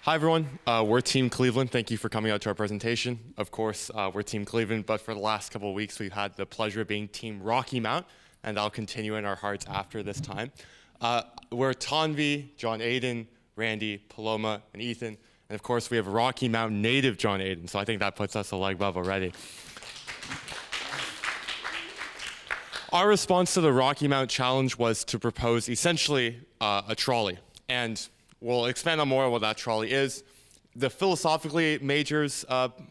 Hi, everyone. We're Team Cleveland. Thank you for coming out to our presentation. Of course, we're Team Cleveland, but for the last couple of weeks, we've had the pleasure of being Team Rocky Mount, and that'll continue in our hearts after this time. We're Tanvi, John Aiden, Randy, Paloma, and Ethan. And of course, we have Rocky Mount native John Aiden, so I think that puts us a leg above already. Our response to the Rocky Mount Challenge was to propose essentially a trolley. And we'll expand on more on what that trolley is. The philosophically majors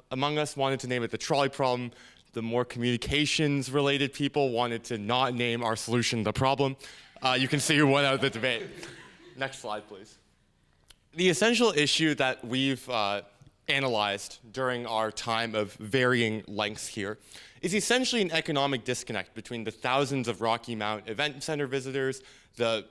among us wanted to name it the trolley problem. The more communications-related people wanted to not name our solution the problem. You can see who won out of the debate. Next slide, please. The essential issue that we've analyzed during our time of varying lengths here is essentially an economic disconnect between the thousands of Rocky Mount Event Center visitors, the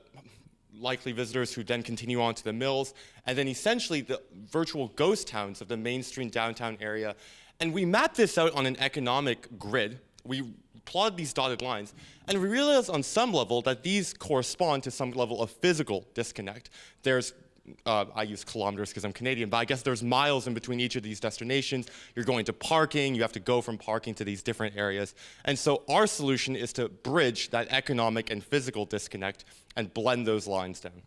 likely visitors who then continue on to the mills, and then essentially the virtual ghost towns of the mainstream downtown area. And we mapped this out on an economic grid. We plotted these dotted lines, and we realized on some level that these correspond to some level of physical disconnect. There's I use kilometers because I'm Canadian, but I guess there's miles in between each of these destinations. You're going to parking, you have to go from parking to these different areas. And so our solution is to bridge that economic and physical disconnect and blend those lines down.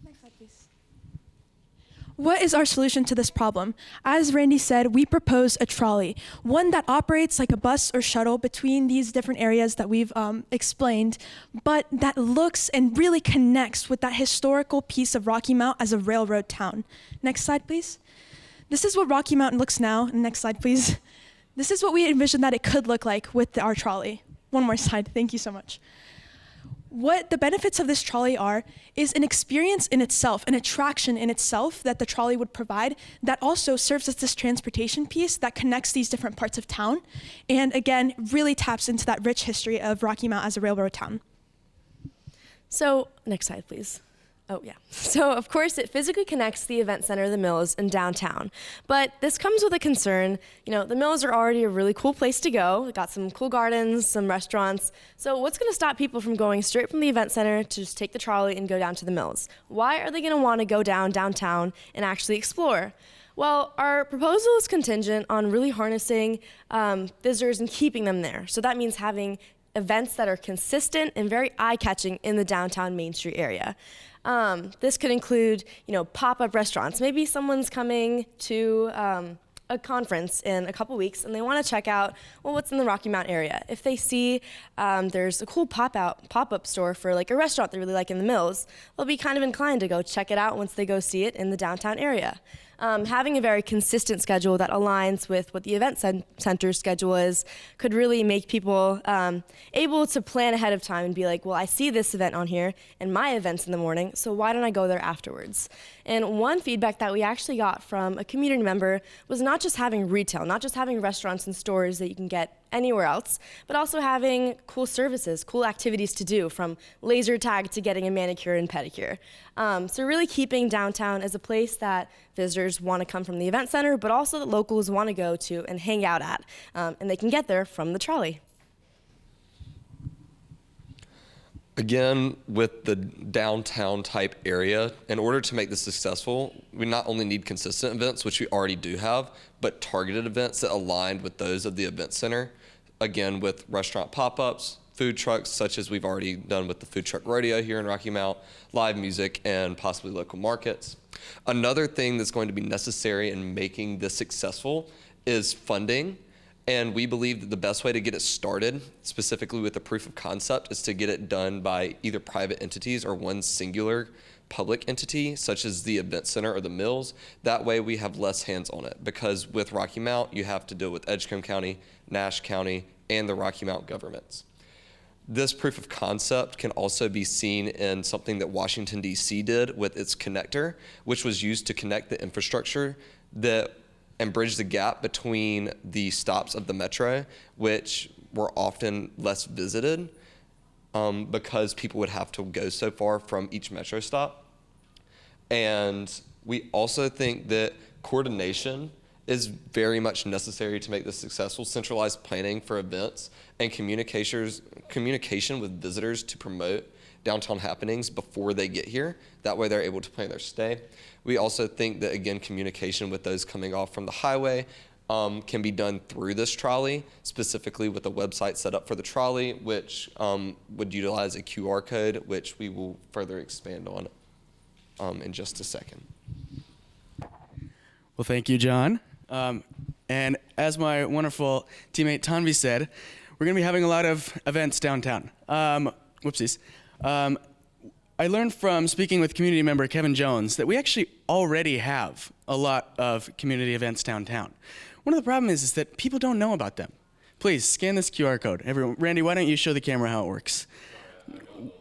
Next slide, please. What is our solution to this problem? As Randy said, we propose a trolley, one that operates like a bus or shuttle between these different areas that we've explained, but that looks and really connects with that historical piece of Rocky Mount as a railroad town. Next slide, please. This is what Rocky Mount looks now. Next slide, please. This is what we envision that it could look like with our trolley. One more slide. Thank you so much. What the benefits of this trolley are is an experience in itself, an attraction in itself that the trolley would provide that also serves as this transportation piece that connects these different parts of town and again really taps into that rich history of Rocky Mount as a railroad town. So next slide, please. Oh, yeah. So, of course, it physically connects the event center, the mills, and downtown. But this comes with a concern. You know, the mills are already a really cool place to go. We've got some cool gardens, some restaurants. So what's going to stop people from going straight from the event center to just take the trolley and go down to the mills? Why are they going to want to go downtown and actually explore? Well, our proposal is contingent on really harnessing visitors and keeping them there. So that means having events that are consistent and very eye-catching in the downtown Main Street area. This could include, pop-up restaurants. Maybe someone's coming to a conference in a couple weeks and they want to check out, well, what's in the Rocky Mount area. If they see there's a cool pop-up store for like a restaurant they really like in the mills, they'll be kind of inclined to go check it out once they go see it in the downtown area. Having a very consistent schedule that aligns with what the event center's schedule is could really make people able to plan ahead of time and be like, well, I see this event on here and my event's in the morning, so why don't I go there afterwards? And one feedback that we actually got from a community member was not just having retail, not just having restaurants and stores that you can get anywhere else, but also having cool services, cool activities to do, from laser tag to getting a manicure and pedicure. So really keeping downtown as a place that visitors want to come from the event center, but also that locals want to go to and hang out at, and they can get there from the trolley. Again, with the downtown type area, in order to make this successful, we not only need consistent events, which we already do have, but targeted events that aligned with those of the event center. Again, with restaurant pop-ups, food trucks, such as we've already done with the food truck rodeo here in Rocky Mount, live music, and possibly local markets. Another thing that's going to be necessary in making this successful is funding. And we believe that the best way to get it started, specifically with the proof of concept, is to get it done by either private entities or one singular public entity, such as the event center or the mills. That way we have less hands on it, because with Rocky Mount, you have to deal with Edgecombe County, Nash County, and the Rocky Mount governments. This proof of concept can also be seen in something that Washington, D.C. did with its connector, which was used to connect the infrastructure and bridge the gap between the stops of the metro, which were often less visited because people would have to go so far from each metro stop. And we also think that coordination is very much necessary to make this successful. Centralized planning for events and communication with visitors to promote downtown happenings before they get here. That way they're able to plan their stay. We also think that, again, communication with those coming off from the highway can be done through this trolley, specifically with a website set up for the trolley, which would utilize a QR code, which we will further expand on in just a second. Well, thank you, John. And as my wonderful teammate Tanvi said, we're going to be having a lot of events downtown. Whoopsies. I learned from speaking with community member Kevin Jones that we actually already have a lot of community events downtown. One of the problems is that people don't know about them. Please scan this QR code. Everyone, Randy, why don't you show the camera how it works?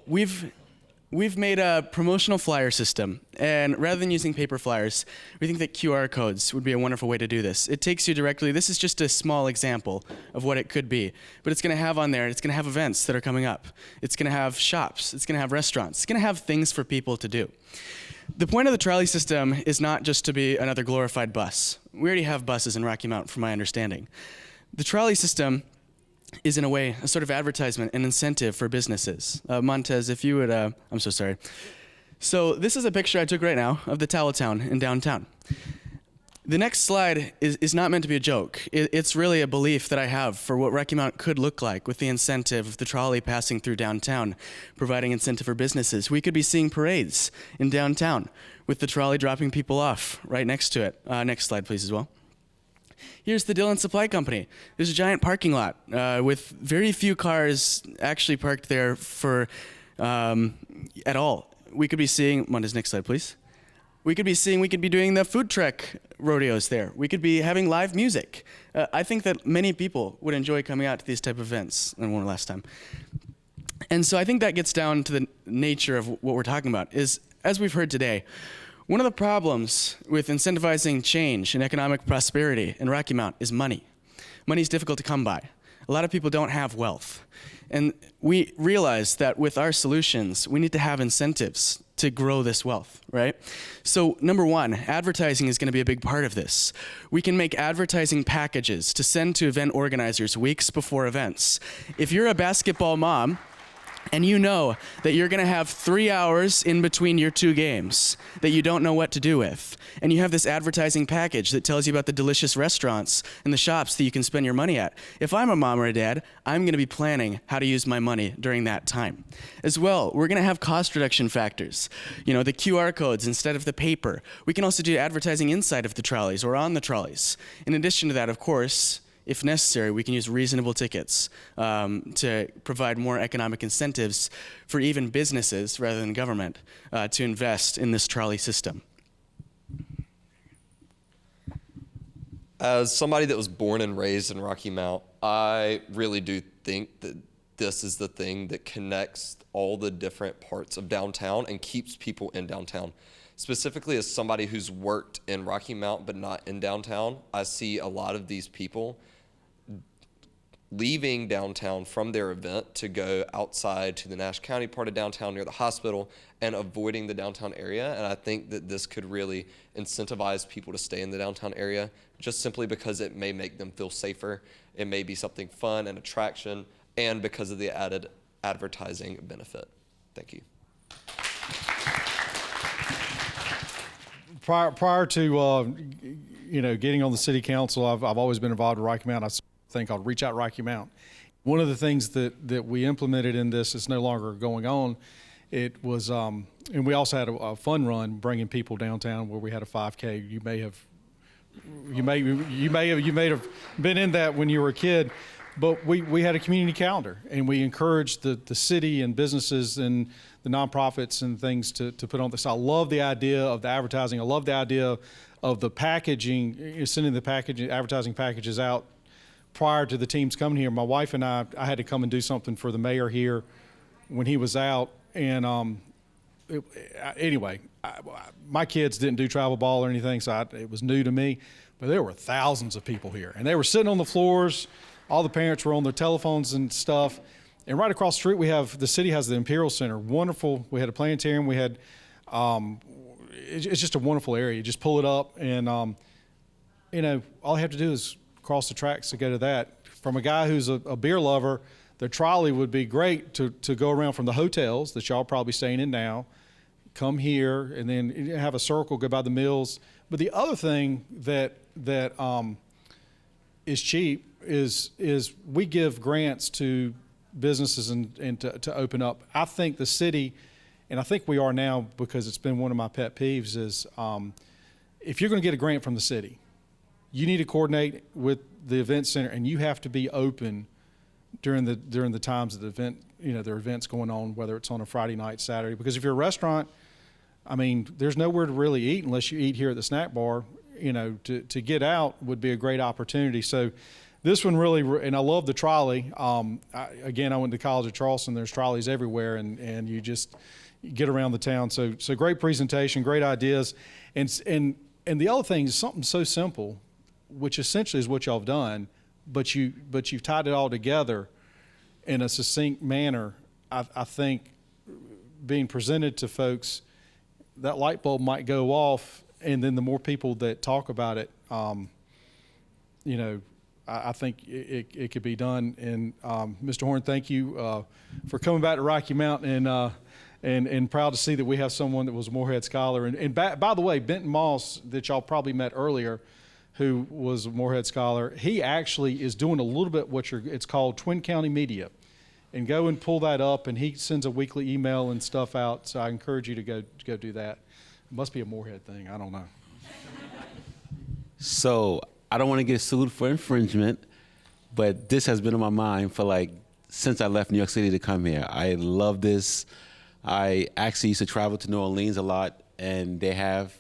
We've made a promotional flyer system, and rather than using paper flyers, we think that QR codes would be a wonderful way to do this. It takes you directly, this is just a small example of what it could be, but it's gonna have on there, it's gonna have events that are coming up. It's gonna have shops, it's gonna have restaurants, it's gonna have things for people to do. The point of the trolley system is not just to be another glorified bus. We already have buses in Rocky Mount, from my understanding. The trolley system is, in a way, a sort of advertisement and incentive for businesses. Montez, if you would, I'm so sorry. So this is a picture I took right now of the Towel Town in downtown. The next slide is not meant to be a joke. It's really a belief that I have for what Rocky Mount could look like with the incentive of the trolley passing through downtown, providing incentive for businesses. We could be seeing parades in downtown with the trolley dropping people off right next to it. Next slide, please, as well. Here's the Dillon Supply Company. There's a giant parking lot with very few cars actually parked there for at all. We could be seeing, Mondays, next slide, please. We could be doing the food truck rodeos there. We could be having live music. I think that many people would enjoy coming out to these type of events, and one last time. And so I think that gets down to the nature of what we're talking about is, as we've heard today, one of the problems with incentivizing change and economic prosperity in Rocky Mount is money. Money is difficult to come by. A lot of people don't have wealth. And we realize that with our solutions, we need to have incentives to grow this wealth, right? So number one, advertising is going to be a big part of this. We can make advertising packages to send to event organizers weeks before events. If you're a basketball mom, and you know that you're going to have 3 hours in between your two games that you don't know what to do with, and you have this advertising package that tells you about the delicious restaurants and the shops that you can spend your money at. If I'm a mom or a dad, I'm going to be planning how to use my money during that time. As well, we're going to have cost reduction factors. You know, the QR codes instead of the paper. We can also do advertising inside of the trolleys or on the trolleys. In addition to that, of course, if necessary, we can use reasonable tickets to provide more economic incentives for even businesses rather than government to invest in this trolley system. As somebody that was born and raised in Rocky Mount, I really do think that this is the thing that connects all the different parts of downtown and keeps people in downtown. Specifically, as somebody who's worked in Rocky Mount but not in downtown, I see a lot of these people leaving downtown from their event to go outside to the Nash County part of downtown near the hospital and avoiding the downtown area. And I think that this could really incentivize people to stay in the downtown area just simply because it may make them feel safer. It may be something fun and attraction, and because of the added advertising benefit. Thank you. Prior to getting on the city council, I've always been involved with Rocky Mount. Thing called Reach Out Rocky Mount. One of the things that we implemented in this is no longer going on. It was, and we also had a fun run bringing people downtown where we had a 5K. You may have been in that when you were a kid, but we had a community calendar and we encouraged the city and businesses and the nonprofits and things to put on this. I love the idea of the advertising. I love the idea of the packaging, sending the advertising packages out prior to the teams coming here. My wife and I had to come and do something for the mayor here when he was out. And my kids didn't do travel ball or anything, so it was new to me. But there were thousands of people here. And they were sitting on the floors. All the parents were on their telephones and stuff. And right across the street, the city has the Imperial Center. Wonderful. We had a planetarium. We had, it's just a wonderful area. You just pull it up and, all you have to do is cross the tracks to go to that. From a guy who's a beer lover, the trolley would be great to go around from the hotels that y'all probably staying in now, come here, and then have a circle, go by the mills. But the other thing that is cheap is we give grants to businesses and to open up. I think the city, and I think we are now because it's been one of my pet peeves, is if you're going to get a grant from the city, you need to coordinate with the event center, and you have to be open during the times of the event. You know, there are events going on, whether it's on a Friday night, Saturday. Because if you're a restaurant, I mean, there's nowhere to really eat unless you eat here at the snack bar. You know, to get out would be a great opportunity. So this one really, and I love the trolley. Again, I went to college at Charleston. There's trolleys everywhere, and you just get around the town. So great presentation, great ideas. And the other thing is something so simple, which essentially is what y'all have done, but you've tied it all together in a succinct manner. I think being presented to folks, that light bulb might go off, and then the more people that talk about it, you know, I think it could be done. And Mr. Horn, thank you for coming back to Rocky Mountain, and proud to see that we have someone that was a Morehead Scholar. And by the way, Benton Moss, that y'all probably met earlier, who was a Morehead Scholar, he actually is doing a little bit it's called Twin County Media. And go and pull that up, and he sends a weekly email and stuff out. So I encourage you to go do that. It must be a Morehead thing. I don't know. So I don't want to get sued for infringement, but this has been on my mind for since I left New York City to come here. I love this. I actually used to travel to New Orleans a lot, and they have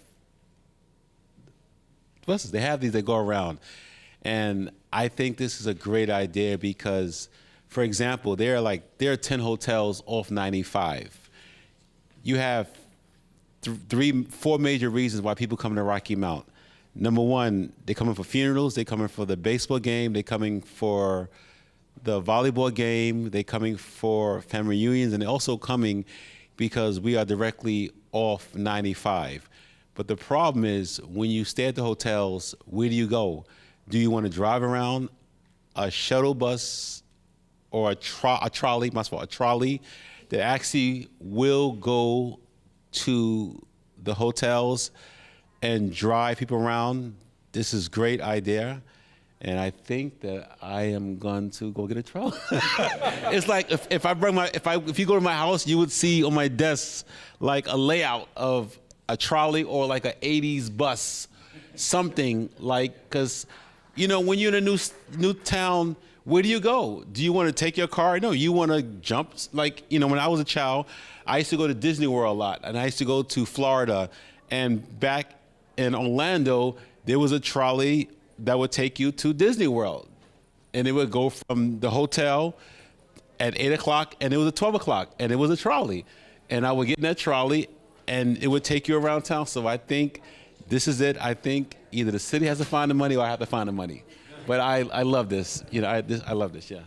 buses. They have these that go around. And I think this is a great idea because, for example, there are 10 hotels off 95. You have four major reasons why people come to Rocky Mount. Number one, they're coming for funerals, they're coming for the baseball game, they're coming for the volleyball game, they're coming for family reunions, and they're also coming because we are directly off 95. But the problem is, when you stay at the hotels, where do you go? Do you want to drive around a shuttle bus or a trolley that actually will go to the hotels and drive people around? This is a great idea. And I think that I am going to go get a trolley. It's like if you go to my house, you would see on my desk like a layout of a trolley or like an 80s bus, something because when you're in a new town, where do you go? Do you want to take your car? No, you want to jump. When I was a child, I used to go to Disney World a lot, and I used to go to Florida. And back in Orlando, there was a trolley that would take you to Disney World. And it would go from the hotel at 8 o'clock, and it was at 12 o'clock, and it was a trolley. And I would get in that trolley, and it would take you around town. So I think this is it. I think either the city has to find the money or I have to find the money. But I love this. I love this, yeah.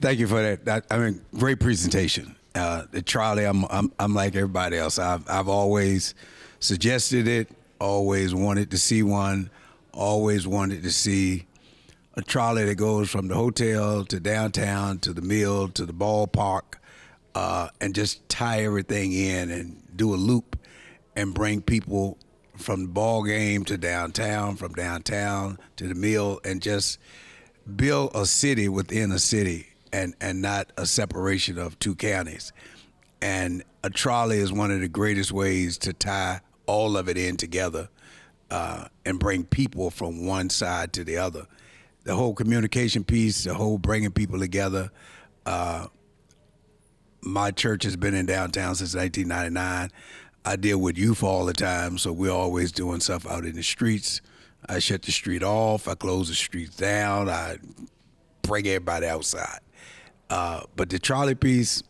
Thank you for that. Great presentation. The trolley, I'm like everybody else. I've always suggested it, always wanted to see one, always wanted to see a trolley that goes from the hotel to downtown to the mill to the ballpark, and just tie everything in and do a loop and bring people from the ball game to downtown, from downtown to the mill, and just build a city within a city and not a separation of two counties. And a trolley is one of the greatest ways to tie all of it in together and bring people from one side to the other. The whole communication piece, the whole bringing people together. My church has been in downtown since 1999. I deal with youth all the time, so we're always doing stuff out in the streets. I shut the street off. I close the streets down. I bring everybody outside. But the trolley piece,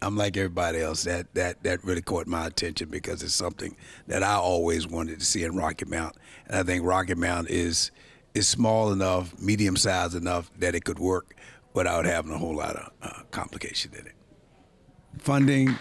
I'm like everybody else. That really caught my attention because it's something that I always wanted to see in Rocky Mount. And I think Rocky Mount is small enough, medium-sized enough that it could work without having a whole lot of complication in it. Funding.